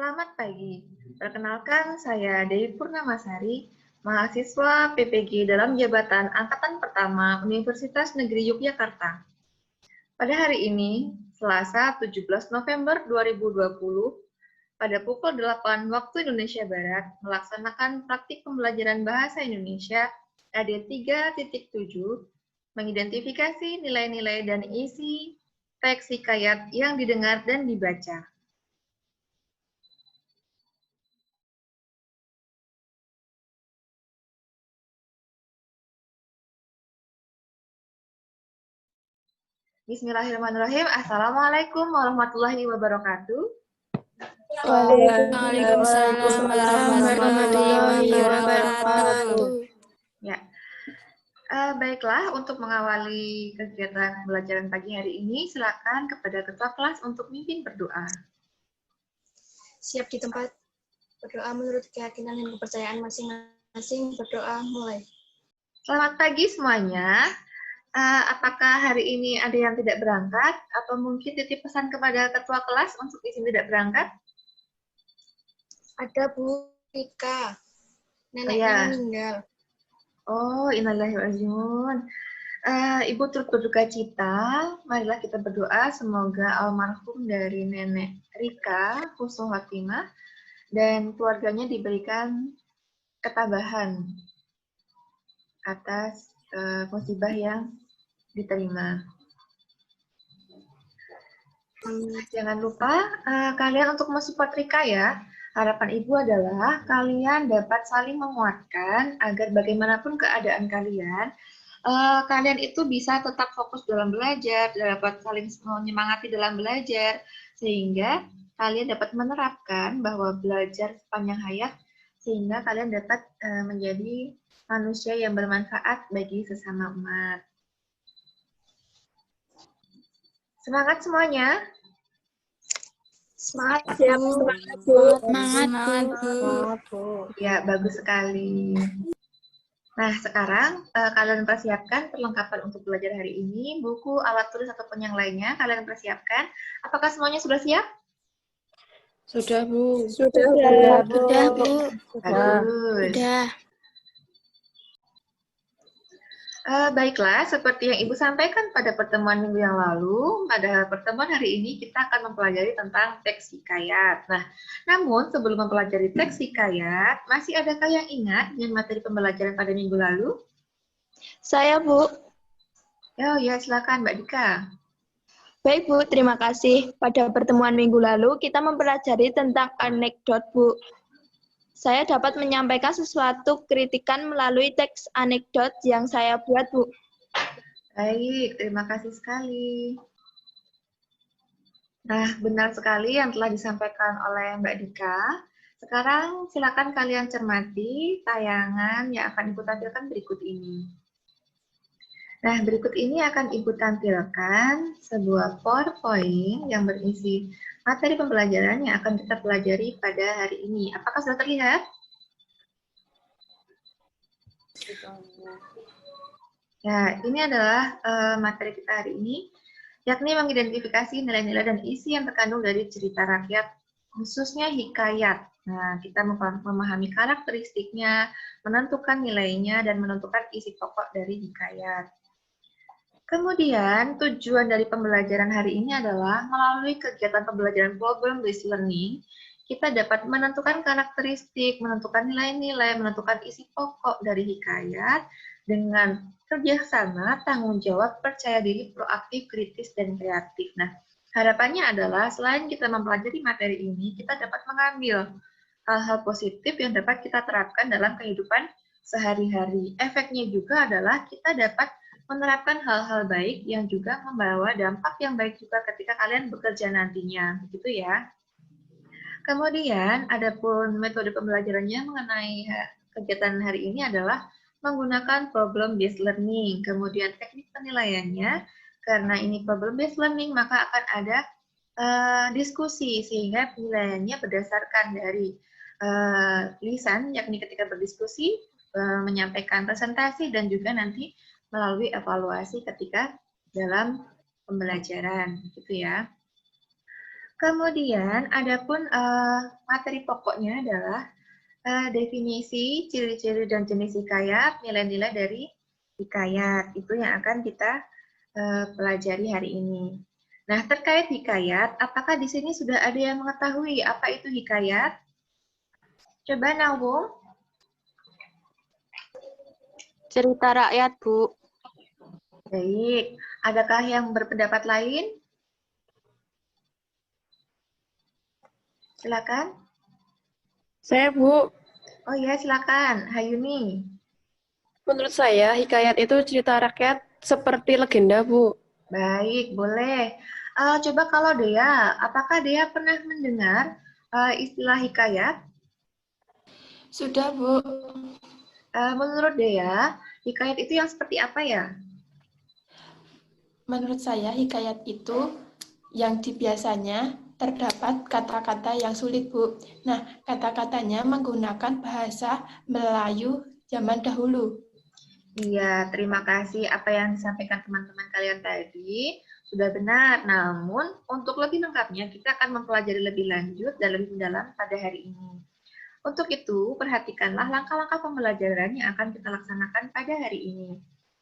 Selamat pagi. Perkenalkan, saya Dewi Purnamasari, mahasiswa PPG dalam jabatan Angkatan Pertama Universitas Negeri Yogyakarta. Pada hari ini, Selasa 17 November 2020, pada pukul 8 waktu Indonesia Barat, melaksanakan praktik pembelajaran Bahasa Indonesia AD 3.7, mengidentifikasi nilai-nilai dan isi teks hikayat yang didengar dan dibaca. Bismillahirrahmanirrahim. Assalamualaikum warahmatullahi wabarakatuh. Waalaikumsalam warahmatullahi wabarakatuh. Ya, baiklah, untuk mengawali kegiatan pembelajaran pagi hari ini, silakan kepada ketua kelas untuk mimpin berdoa. Siap di tempat, berdoa menurut keyakinan dan kepercayaan masing-masing. Berdoa mulai. Selamat pagi semuanya. Apakah hari ini ada yang tidak berangkat atau mungkin titip pesan kepada ketua kelas untuk izin tidak berangkat? Ada Bu Rika, neneknya meninggal. Oh, innalillahi wa inna ilaihi raji'un. Ibu turut berduka cita. Marilah kita berdoa semoga almarhum dari nenek Rika, husnul khotimah, dan keluarganya diberikan ketabahan atas musibah yang diterima. Jangan lupa kalian untuk mensupport Rika ya. Harapan Ibu adalah kalian dapat saling menguatkan agar bagaimanapun keadaan kalian, kalian itu bisa tetap fokus dalam belajar, dapat saling menyemangati dalam belajar, sehingga kalian dapat menerapkan bahwa belajar sepanjang hayat, sehingga kalian dapat menjadi manusia yang bermanfaat bagi sesama umat. Semangat semuanya. Semangat, Bu. Semangat, Bu. Ya, bagus sekali. Nah, sekarang kalian persiapkan perlengkapan untuk belajar hari ini, buku, alat tulis, ataupun yang lainnya. Kalian persiapkan. Apakah semuanya sudah siap? Sudah, Bu. Sudah, Bu. Bagus. Sudah. Baiklah, seperti yang Ibu sampaikan pada pertemuan minggu yang lalu, pada pertemuan hari ini kita akan mempelajari tentang teks hikayat. Nah, namun sebelum mempelajari teks hikayat, masih adakah yang ingat dengan materi pembelajaran pada minggu lalu? Saya, Bu. Oh ya, silakan Mbak Dika. Baik, Bu. Terima kasih. Pada pertemuan minggu lalu, kita mempelajari tentang anekdot, Bu. Saya dapat menyampaikan sesuatu kritikan melalui teks anekdot yang saya buat, Bu. Baik, terima kasih sekali. Nah, benar sekali yang telah disampaikan oleh Mbak Dika. Sekarang silakan kalian cermati tayangan yang akan Ibu tampilkan berikut ini. Nah, berikut ini akan Ibu tampilkan sebuah PowerPoint yang berisi materi pembelajaran yang akan kita pelajari pada hari ini. Apakah sudah terlihat? Ya, ini adalah materi kita hari ini, yakni mengidentifikasi nilai-nilai dan isi yang terkandung dari cerita rakyat, khususnya hikayat. Nah, kita memahami karakteristiknya, menentukan nilainya, dan menentukan isi pokok dari hikayat. Kemudian, tujuan dari pembelajaran hari ini adalah melalui kegiatan pembelajaran problem-based learning, kita dapat menentukan karakteristik, menentukan nilai-nilai, menentukan isi pokok dari hikayat dengan kerjasama, tanggung jawab, percaya diri, proaktif, kritis, dan kreatif. Nah, harapannya adalah selain kita mempelajari materi ini, kita dapat mengambil hal-hal positif yang dapat kita terapkan dalam kehidupan sehari-hari. Efeknya juga adalah kita dapat menerapkan hal-hal baik yang juga membawa dampak yang baik juga ketika kalian bekerja nantinya, begitu ya. Kemudian, adapun metode pembelajarannya mengenai kegiatan hari ini adalah menggunakan problem-based learning. Kemudian teknik penilaiannya, karena ini problem-based learning, maka akan ada diskusi, sehingga penilaiannya berdasarkan dari lisan, yakni ketika berdiskusi, menyampaikan presentasi, dan juga nanti melalui evaluasi ketika dalam pembelajaran, gitu ya. Kemudian, adapun materi pokoknya adalah definisi, ciri-ciri dan jenis hikayat, nilai-nilai dari hikayat. Itu yang akan kita pelajari hari ini. Nah, terkait hikayat, apakah di sini sudah ada yang mengetahui apa itu hikayat? Coba Nawung. Cerita rakyat, Bu. Baik, adakah yang berpendapat lain? Silakan. Saya, Bu, Oh ya, silakan. Hayuni. menurut saya hikayat itu cerita rakyat seperti legenda, Bu. Baik, boleh. Coba kalau Dea, apakah Dea pernah mendengar istilah hikayat? Sudah, Bu. Menurut Dea, hikayat itu yang seperti apa ya? Menurut saya hikayat itu yang biasanya terdapat kata-kata yang sulit, Bu. Nah, kata-katanya menggunakan bahasa Melayu zaman dahulu. Iya, terima kasih apa yang disampaikan teman-teman kalian tadi. Sudah benar, namun untuk lebih lengkapnya kita akan mempelajari lebih lanjut dan lebih mendalam pada hari ini. Untuk itu, perhatikanlah langkah-langkah pembelajaran yang akan kita laksanakan pada hari ini.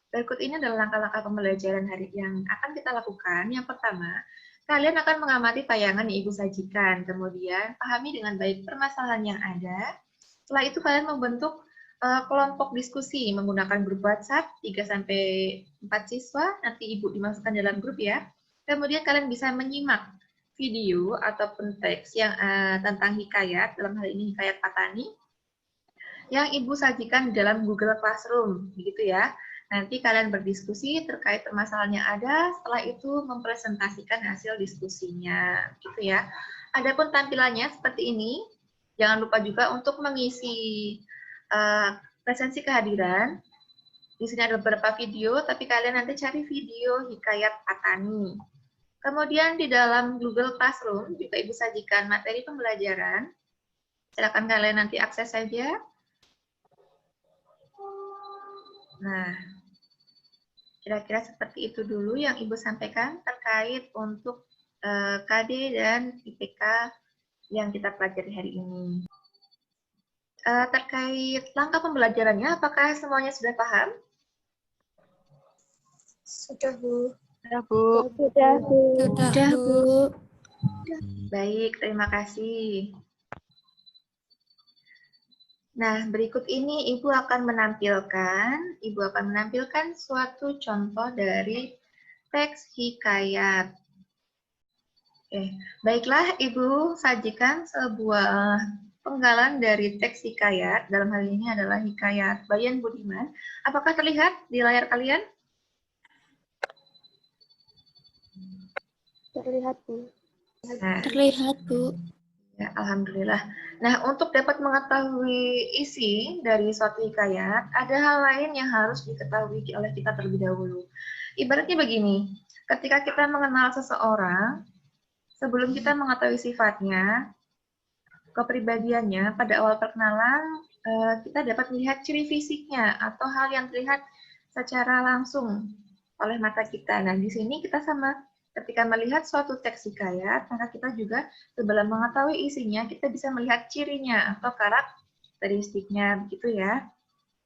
Berikut ini adalah langkah-langkah pembelajaran hari yang akan kita lakukan. Yang pertama, kalian akan mengamati tayangan yang Ibu sajikan. Kemudian, pahami dengan baik permasalahan yang ada. Setelah itu, kalian membentuk kelompok diskusi menggunakan grup WhatsApp 3-4 siswa. Nanti Ibu dimasukkan dalam grup ya. Kemudian, kalian bisa menyimak video ataupun teks yang tentang hikayat, dalam hal ini hikayat Patani, yang Ibu sajikan di dalam Google Classroom, begitu ya. Nanti kalian berdiskusi terkait permasalahan yang ada, setelah itu mempresentasikan hasil diskusinya, gitu ya. Adapun tampilannya seperti ini, jangan lupa juga untuk mengisi presensi kehadiran. Di sini ada beberapa video, tapi kalian nanti cari video hikayat Patani. Kemudian di dalam Google Classroom juga Ibu sajikan materi pembelajaran. Silakan kalian nanti akses saja. Nah, kira-kira seperti itu dulu yang Ibu sampaikan terkait untuk KD dan IPK yang kita pelajari hari ini. Terkait langkah pembelajarannya, apakah semuanya sudah paham? Sudah, Bu. Sudah, Bu. Sudah, Bu. Sudah, Bu. Baik, terima kasih. Nah, berikut ini Ibu akan menampilkan suatu contoh dari teks hikayat. Baiklah, Ibu sajikan sebuah penggalan dari teks hikayat. Dalam hal ini adalah hikayat Bayan Budiman. Apakah terlihat di layar kalian? Terlihat, Bu. Nah, Terlihat, Bu. ya, alhamdulillah. Nah, untuk dapat mengetahui isi dari suatu hikayat, ada hal lain yang harus diketahui oleh kita terlebih dahulu. Ibaratnya begini, ketika kita mengenal seseorang, sebelum kita mengetahui sifatnya, kepribadiannya, pada awal perkenalan, kita dapat melihat ciri fisiknya atau hal yang terlihat secara langsung oleh mata kita. Nah, di sini kita sama ketika melihat suatu teks hikayat, maka kita juga sebelum mengetahui isinya, kita bisa melihat cirinya atau karakteristiknya, begitu ya.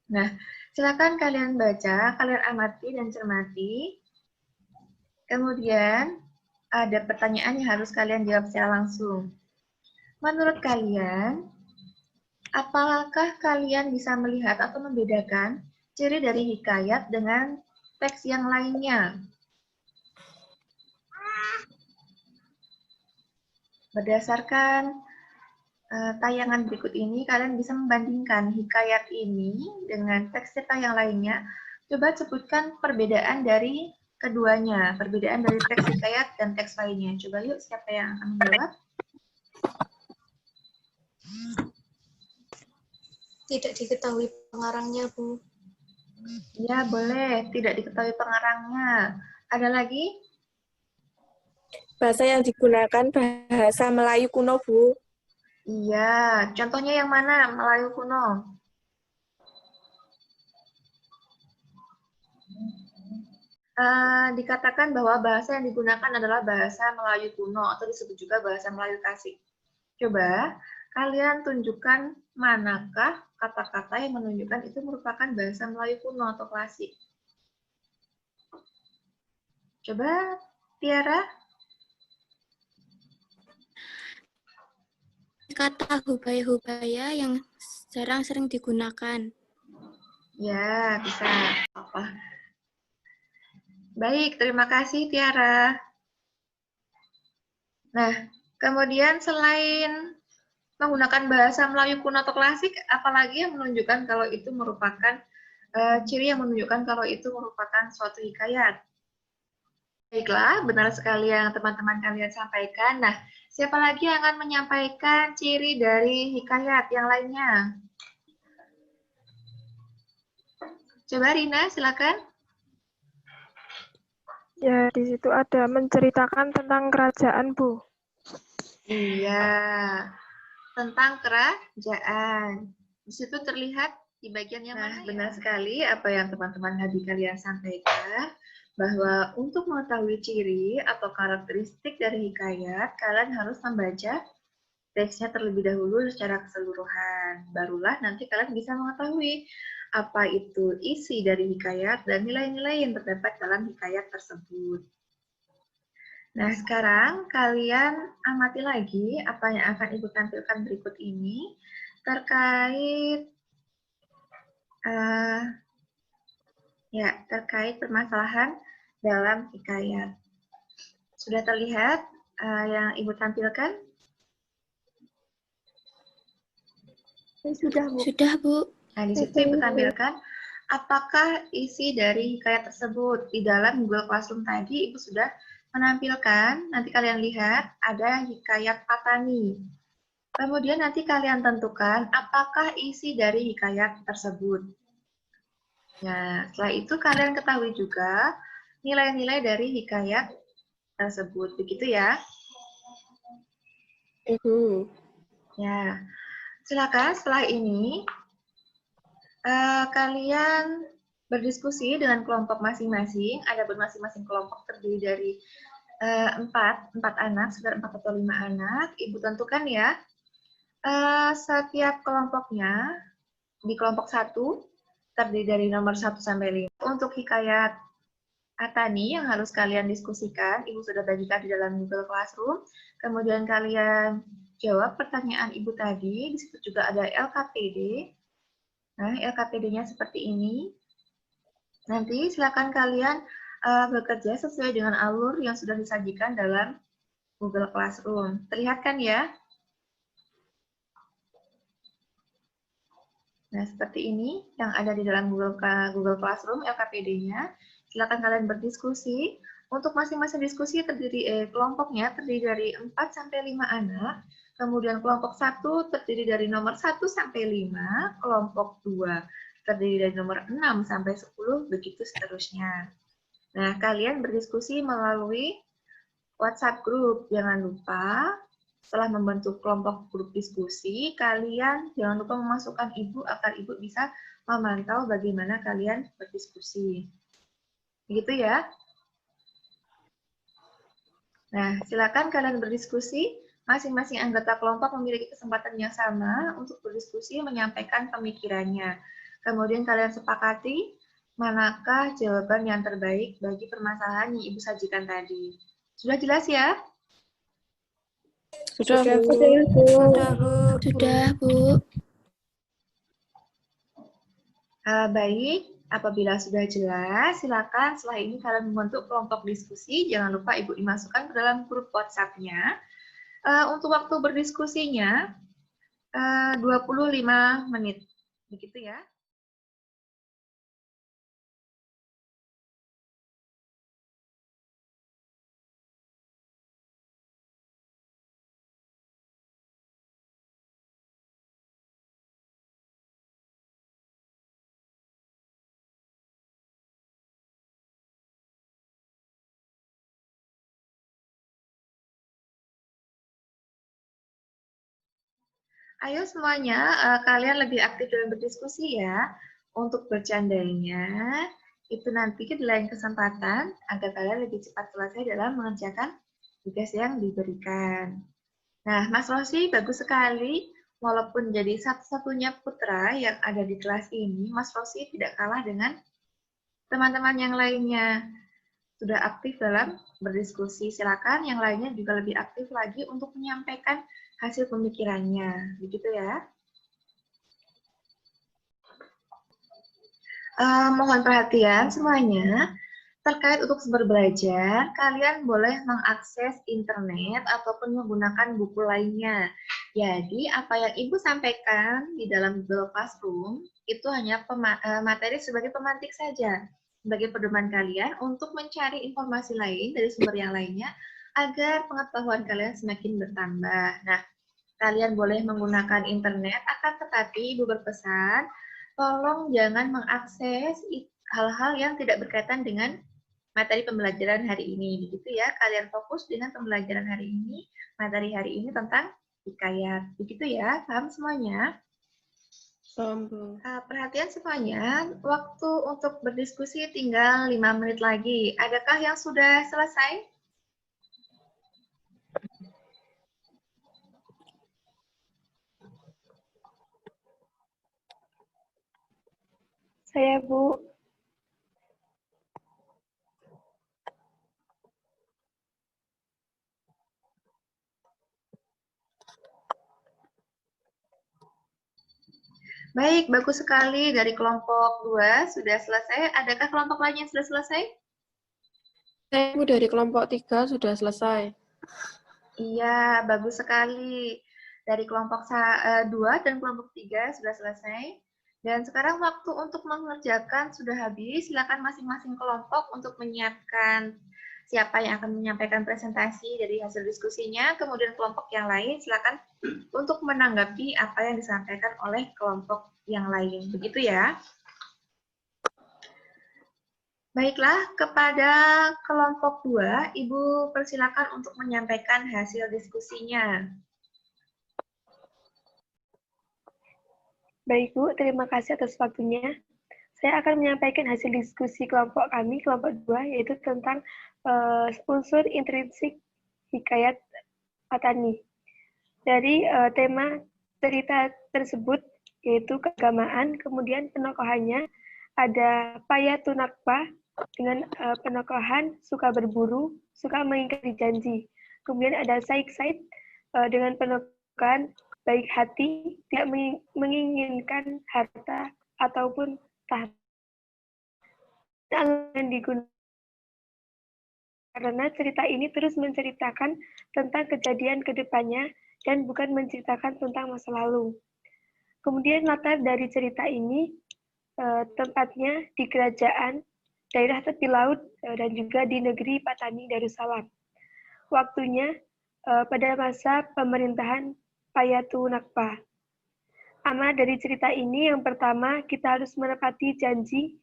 Nah, silakan kalian baca, kalian amati dan cermati. Kemudian, ada pertanyaan yang harus kalian jawab secara langsung. Menurut kalian, apakah kalian bisa melihat atau membedakan ciri dari hikayat dengan teks yang lainnya? Berdasarkan tayangan berikut ini, kalian bisa membandingkan hikayat ini dengan teks cerita yang lainnya. Coba sebutkan perbedaan dari keduanya, perbedaan dari teks hikayat dan teks lainnya. Coba yuk, siapa yang akan menjawab? Tidak diketahui pengarangnya, Bu. Ya, boleh. Tidak diketahui pengarangnya. Ada lagi? Bahasa yang digunakan bahasa Melayu kuno, Bu. Iya, contohnya yang mana? Melayu kuno. dikatakan bahwa bahasa yang digunakan adalah bahasa Melayu kuno atau disebut juga bahasa Melayu klasik. Coba kalian tunjukkan manakah kata-kata yang menunjukkan itu merupakan bahasa Melayu kuno atau klasik. Coba Tiara. Kata hubaya-hubaya yang sering digunakan. Ya, bisa. Apa? Baik, terima kasih Tiara. Nah, kemudian selain menggunakan bahasa Melayu kuno atau klasik, apalagi yang menunjukkan kalau itu merupakan ciri yang menunjukkan kalau itu merupakan suatu hikayat. Baiklah, benar sekali yang teman-teman kalian sampaikan. Nah, siapa lagi yang akan menyampaikan ciri dari hikayat yang lainnya? Coba Rina, silakan. Ya, di situ ada menceritakan tentang kerajaan, Bu. Iya, tentang kerajaan. Di situ terlihat di bagian yang mana? Benar sekali apa yang teman-teman tadi kalian sampaikan, bahwa untuk mengetahui ciri atau karakteristik dari hikayat, kalian harus membaca teksnya terlebih dahulu secara keseluruhan. Barulah nanti kalian bisa mengetahui apa itu isi dari hikayat dan nilai-nilai yang terdapat dalam hikayat tersebut. Nah, sekarang kalian amati lagi apa yang akan Ibu tampilkan berikut ini terkait terkait permasalahan dalam hikayat. Sudah terlihat yang Ibu tampilkan? Sudah, Bu. Sudah, Bu. Nah, di situ Ibu tampilkan apakah isi dari hikayat tersebut. Di dalam Google Classroom tadi Ibu sudah menampilkan, nanti kalian lihat ada hikayat Patani. Kemudian nanti kalian tentukan apakah isi dari hikayat tersebut. Nah, setelah itu kalian ketahui juga nilai-nilai dari hikayat tersebut. Begitu ya? Ya, silakan setelah ini kalian berdiskusi dengan kelompok masing-masing. Ada masing-masing kelompok terdiri dari 4 anak, sekitar 4 atau 5 anak. Ibu tentukan ya. Setiap kelompoknya di kelompok 1 terdiri dari nomor 1 sampai 5. Untuk hikayat Atani yang harus kalian diskusikan, Ibu sudah bagikan di dalam Google Classroom. Kemudian kalian jawab pertanyaan Ibu tadi. Di situ juga ada LKPD. Nah, LKPD-nya seperti ini. Nanti silakan kalian bekerja sesuai dengan alur yang sudah disajikan dalam Google Classroom. Terlihat kan ya? Nah, seperti ini yang ada di dalam Google Classroom LKPD-nya. Silakan kalian berdiskusi. Untuk masing-masing diskusi kelompoknya terdiri dari 4 sampai 5 anak. Kemudian kelompok 1 terdiri dari nomor 1 sampai 5, kelompok 2 terdiri dari nomor 6 sampai 10, begitu seterusnya. Nah, kalian berdiskusi melalui WhatsApp group. Jangan lupa setelah membentuk kelompok grup diskusi, kalian jangan lupa memasukkan Ibu agar Ibu bisa memantau bagaimana kalian berdiskusi. Begitu ya? Nah, silakan kalian berdiskusi. Masing-masing anggota kelompok memiliki kesempatan yang sama untuk berdiskusi menyampaikan pemikirannya. Kemudian kalian sepakati manakah jawaban yang terbaik bagi permasalahan yang Ibu sajikan tadi. Sudah jelas ya? Sudah, Bu. Sudah, Bu. Baik, apabila sudah jelas, silakan setelah ini kalian membentuk kelompok diskusi. Jangan lupa Ibu dimasukkan ke dalam grup WhatsApp-nya. Untuk waktu berdiskusinya 25 menit. Begitu ya. Ayo semuanya, kalian lebih aktif dalam berdiskusi ya. Untuk bercandanya, itu nanti di lain kesempatan agar kalian lebih cepat selesai dalam mengerjakan tugas yang diberikan. Nah, Mas Rosi, bagus sekali. Walaupun jadi satu-satunya putra yang ada di kelas ini, Mas Rosi tidak kalah dengan teman-teman yang lainnya. Sudah aktif dalam berdiskusi. Silakan yang lainnya juga lebih aktif lagi untuk menyampaikan hasil pemikirannya. Begitu ya. Mohon perhatian semuanya. Terkait untuk sumber belajar, kalian boleh mengakses internet ataupun menggunakan buku lainnya. Jadi, apa yang Ibu sampaikan di dalam Google Classroom, itu hanya materi sebagai pemantik saja, sebagai pedoman kalian untuk mencari informasi lain dari sumber yang lainnya, agar pengetahuan kalian semakin bertambah. Nah, kalian boleh menggunakan internet, akan tetapi Ibu berpesan, tolong jangan mengakses hal-hal yang tidak berkaitan dengan materi pembelajaran hari ini. Begitu ya, kalian fokus dengan pembelajaran hari ini, materi hari ini tentang hikayat. Begitu ya, paham semuanya? Perhatian semuanya, waktu untuk berdiskusi tinggal 5 menit lagi. Adakah yang sudah selesai? Saya, Bu. Baik, bagus sekali. Dari kelompok 2 sudah selesai. Adakah kelompok lain yang sudah selesai? Saya dari kelompok 3 sudah selesai. Iya, bagus sekali. Dari kelompok 2 dan kelompok 3 sudah selesai. Dan sekarang waktu untuk mengerjakan sudah habis. Silakan masing-masing kelompok untuk menyiapkan siapa yang akan menyampaikan presentasi dari hasil diskusinya. Kemudian kelompok yang lain silakan untuk menanggapi apa yang disampaikan oleh kelompok yang lain. Begitu ya. Baiklah, kepada kelompok 2, Ibu persilakan untuk menyampaikan hasil diskusinya. Baik, Bu. Terima kasih atas waktunya. Saya akan menyampaikan hasil diskusi kelompok kami, kelompok 2, yaitu tentang unsur intrinsik hikayat Patani. Dari tema cerita tersebut, yaitu keagamaan, kemudian penokohannya ada Payatunakpa dengan penokohan suka berburu, suka mengingkari janji. Kemudian ada Saik-Said dengan penokohan baik hati, tidak menginginkan harta ataupun tahta. Yang digunakan karena cerita ini terus menceritakan tentang kejadian ke depannya dan bukan menceritakan tentang masa lalu. Kemudian latar dari cerita ini tempatnya di kerajaan, daerah tepi laut, dan juga di negeri Patani Darussalam. Waktunya pada masa pemerintahan Payatunakpa. Amal dari cerita ini yang pertama, kita harus menepati janji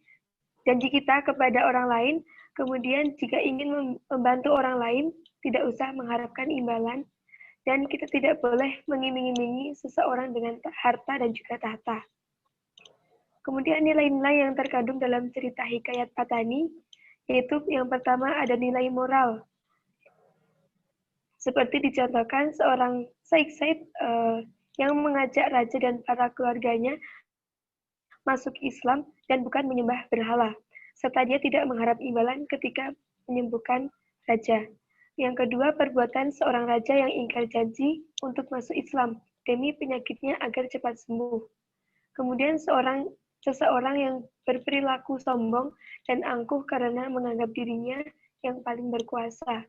kita kepada orang lain. Kemudian jika ingin membantu orang lain, tidak usah mengharapkan imbalan. Dan kita tidak boleh mengiming-imingi seseorang dengan harta dan juga tahta. Kemudian nilai-nilai yang terkandung dalam cerita hikayat Patani, yaitu yang pertama ada nilai moral. Seperti dicontohkan seorang Saik-Said yang mengajak raja dan para keluarganya masuk Islam dan bukan menyembah berhala, serta dia tidak mengharap imbalan ketika menyembuhkan raja. Yang kedua, perbuatan seorang raja yang ingkar janji untuk masuk Islam demi penyakitnya agar cepat sembuh. Kemudian seseorang yang berperilaku sombong dan angkuh karena menganggap dirinya yang paling berkuasa.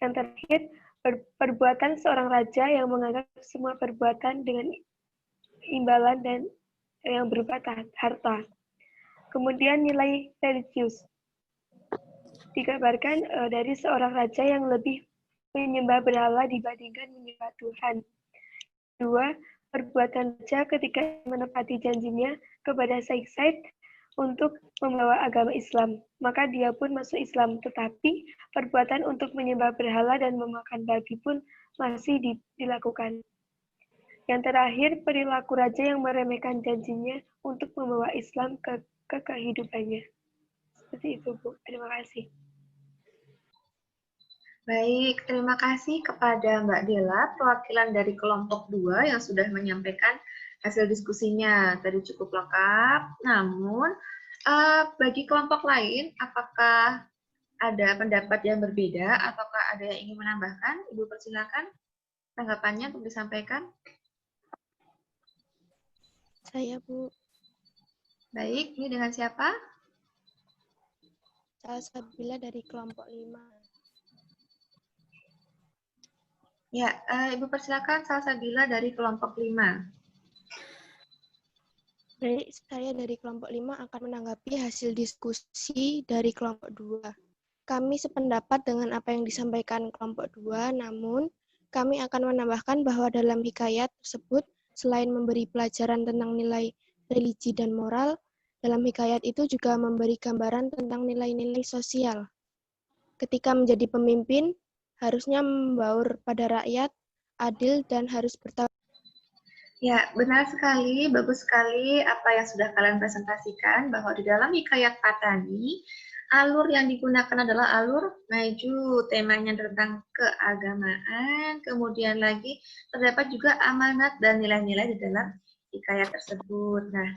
Yang terakhir, perbuatan seorang raja yang menganggap semua perbuatan dengan imbalan dan yang berupa harta. Kemudian nilai religius. Dikabarkan dari seorang raja yang lebih menyembah berhala dibandingkan menyembah Tuhan. Kedua, perbuatan raja ketika menepati janjinya kepada Saik-Said untuk membawa agama Islam. Maka dia pun masuk Islam, tetapi perbuatan untuk menyembah berhala dan memakan babi pun masih dilakukan. Yang terakhir, perilaku raja yang meremehkan janjinya untuk membawa Islam ke kehidupannya. Seperti itu, Bu. Terima kasih. Baik, terima kasih kepada Mbak Dela, perwakilan dari kelompok 2 yang sudah menyampaikan hasil diskusinya. Tadi cukup lengkap, namun bagi kelompok lain, apakah ada pendapat yang berbeda ataukah ada yang ingin menambahkan? Ibu persilakan tanggapannya untuk disampaikan. Saya, Bu. Baik, ini dengan siapa? Salsabila dari kelompok 5. Ya, Ibu persilakan Salsabila dari kelompok 5. Baik, saya dari kelompok 5 akan menanggapi hasil diskusi dari kelompok 2. Kami sependapat dengan apa yang disampaikan kelompok 2, namun kami akan menambahkan bahwa dalam hikayat tersebut, selain memberi pelajaran tentang nilai religi dan moral, dalam hikayat itu juga memberi gambaran tentang nilai-nilai sosial. Ketika menjadi pemimpin, harusnya membaur pada rakyat, adil, dan harus bertanggung. Ya, benar sekali, bagus sekali apa yang sudah kalian presentasikan, bahwa di dalam hikayat Patani, alur yang digunakan adalah alur maju, temanya tentang keagamaan, kemudian lagi terdapat juga amanat dan nilai-nilai di dalam hikayat tersebut. Nah,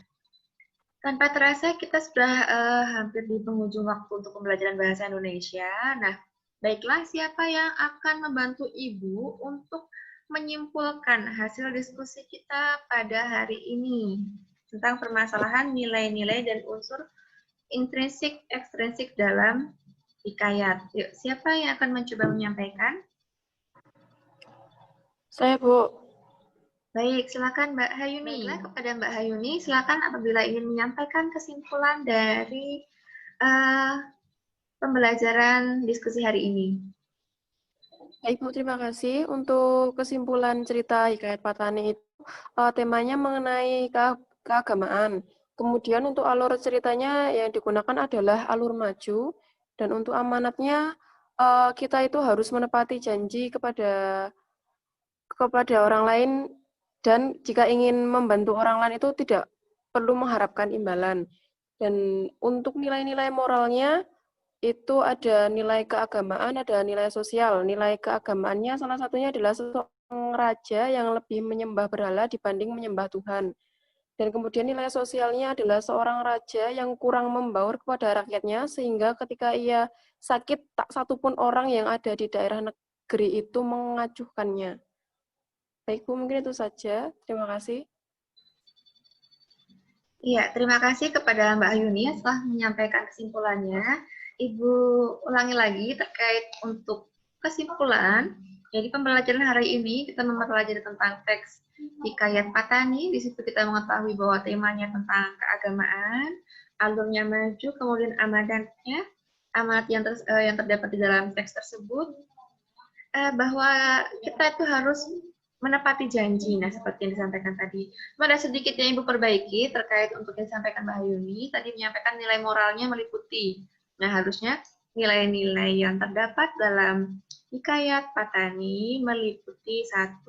tanpa terasa kita sudah hampir di penghujung waktu untuk pembelajaran bahasa Indonesia. Nah, baiklah, siapa yang akan membantu Ibu untuk menyimpulkan hasil diskusi kita pada hari ini tentang permasalahan nilai-nilai dan unsur intrinsik, ekstrinsik dalam hikayat. Yuk, siapa yang akan mencoba menyampaikan? Saya, Bu. Baik, silakan Mbak Hayuni. Baiklah, kepada Mbak Hayuni, silakan apabila ingin menyampaikan kesimpulan dari pembelajaran diskusi hari ini. Baik, Bu, terima kasih. Untuk kesimpulan cerita hikayat Patani itu, temanya mengenai keagamaan. Kemudian untuk alur ceritanya yang digunakan adalah alur maju, dan untuk amanatnya kita itu harus menepati janji kepada orang lain, dan jika ingin membantu orang lain itu tidak perlu mengharapkan imbalan. Dan untuk nilai-nilai moralnya, itu ada nilai keagamaan, ada nilai sosial. Nilai keagamaannya salah satunya adalah seorang raja yang lebih menyembah berhala dibanding menyembah Tuhan. Dan kemudian nilai sosialnya adalah seorang raja yang kurang membaur kepada rakyatnya, sehingga ketika ia sakit, tak satupun orang yang ada di daerah negeri itu mengacuhkannya. Baik, Bu, mungkin itu saja. Terima kasih. Iya, terima kasih kepada Mbak Hayuni setelah menyampaikan kesimpulannya. Ibu ulangi lagi terkait untuk kesimpulan. Jadi pembelajaran hari ini kita mempelajari tentang teks hikayat Patani. Di situ kita mengetahui bahwa temanya tentang keagamaan, alurnya maju, kemudian amanatnya, amanat yang terdapat di dalam teks tersebut, bahwa kita itu harus menepati janji. Nah, seperti yang disampaikan tadi. Ada sedikit yang Ibu perbaiki terkait untuk yang disampaikan Mbak Hayuni. Tadi menyampaikan nilai moralnya meliputi. Nah, harusnya nilai-nilai yang terdapat dalam hikayat Patani meliputi 1,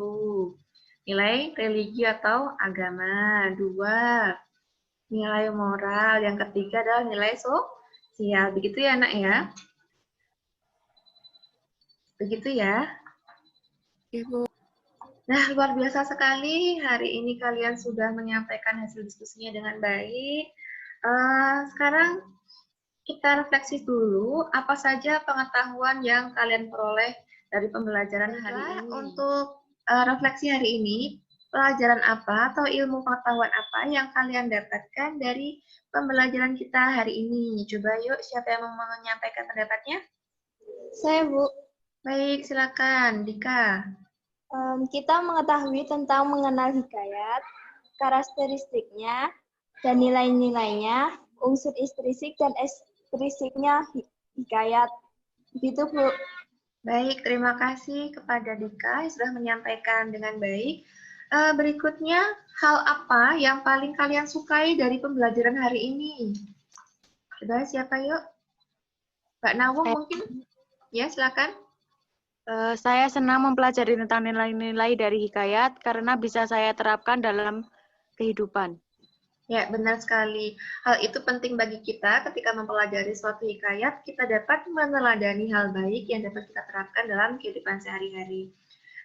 nilai religi atau agama. 2, nilai moral. Yang ketiga adalah nilai sosial. Begitu ya, Nak ya? Begitu ya? Ibu. Nah, luar biasa sekali. Hari ini kalian sudah menyampaikan hasil diskusinya dengan baik. Sekarang kita refleksi dulu apa saja pengetahuan yang kalian peroleh dari pembelajaran hari ini. Untuk refleksi hari ini, pelajaran apa atau ilmu pengetahuan apa yang kalian dapatkan dari pembelajaran kita hari ini? Coba yuk, siapa yang mau menyampaikan pendapatnya? Saya, Bu. Baik, silakan. Dika. Kita mengetahui tentang mengenal hikayat, karakteristiknya, dan nilai-nilainya, unsur intrinsik dan ekstrinsiknya hikayat. Begitu, Bu. Baik, terima kasih kepada Dika yang sudah menyampaikan dengan baik. Berikutnya, hal apa yang paling kalian sukai dari pembelajaran hari ini? Coba siapa yuk? Mbak Nawang mungkin? Ya, silakan. Saya senang mempelajari tentang nilai-nilai dari hikayat karena bisa saya terapkan dalam kehidupan. Ya, benar sekali. Hal itu penting bagi kita ketika mempelajari suatu hikayat, kita dapat meneladani hal baik yang dapat kita terapkan dalam kehidupan sehari-hari.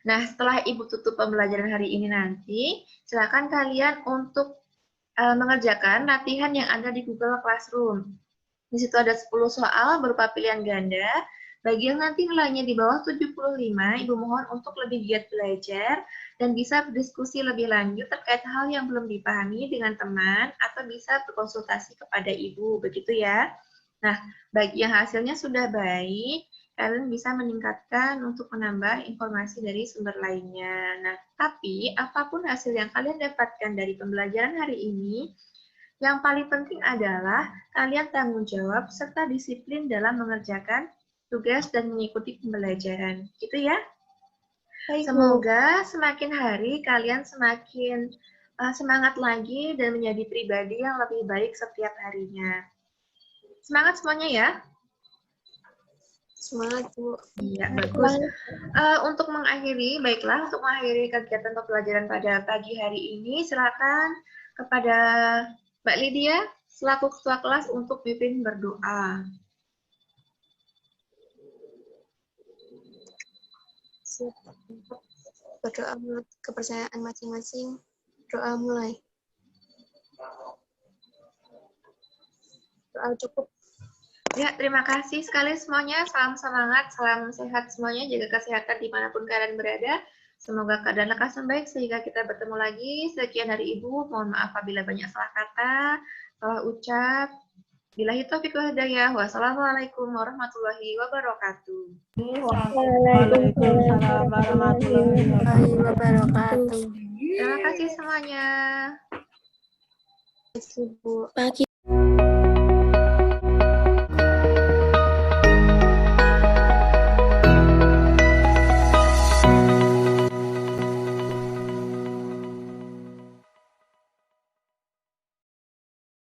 Nah, setelah Ibu tutup pembelajaran hari ini nanti, silakan kalian untuk mengerjakan latihan yang ada di Google Classroom. Di situ ada 10 soal berupa pilihan ganda. Bagi yang nanti nilainya di bawah 75, Ibu mohon untuk lebih giat belajar dan bisa berdiskusi lebih lanjut terkait hal yang belum dipahami dengan teman atau bisa berkonsultasi kepada Ibu, begitu ya. Nah, bagi yang hasilnya sudah baik, kalian bisa meningkatkan untuk menambah informasi dari sumber lainnya. Nah, tapi apapun hasil yang kalian dapatkan dari pembelajaran hari ini, yang paling penting adalah kalian tanggung jawab serta disiplin dalam mengerjakan tugas dan mengikuti pembelajaran. Gitu ya. Semoga semakin hari kalian semakin semangat lagi dan menjadi pribadi yang lebih baik setiap harinya. Semangat semuanya ya. Semangat, Bu. Iya, bagus. Untuk mengakhiri, baiklah, untuk mengakhiri kegiatan pembelajaran pada pagi hari ini, silakan kepada Mbak Lydia, selaku ketua kelas untuk pimpin berdoa. Berdoa menurut kepercayaan masing-masing. Doa mulai. Doa cukup. Ya, terima kasih sekali semuanya. Salam semangat, salam sehat semuanya. Jaga kesehatan dimanapun kalian berada. Semoga keadaan lekas membaik sehingga kita bertemu lagi. Sekian dari Ibu. Mohon maaf apabila banyak salah kata, salah ucap. Billahi taufiq wal hidayah. Wassalamualaikum warahmatullahi wabarakatuh. Waalaikumsalam warahmatullahi wabarakatuh. Terima kasih semuanya. Terima kasih, Bu. Pagi.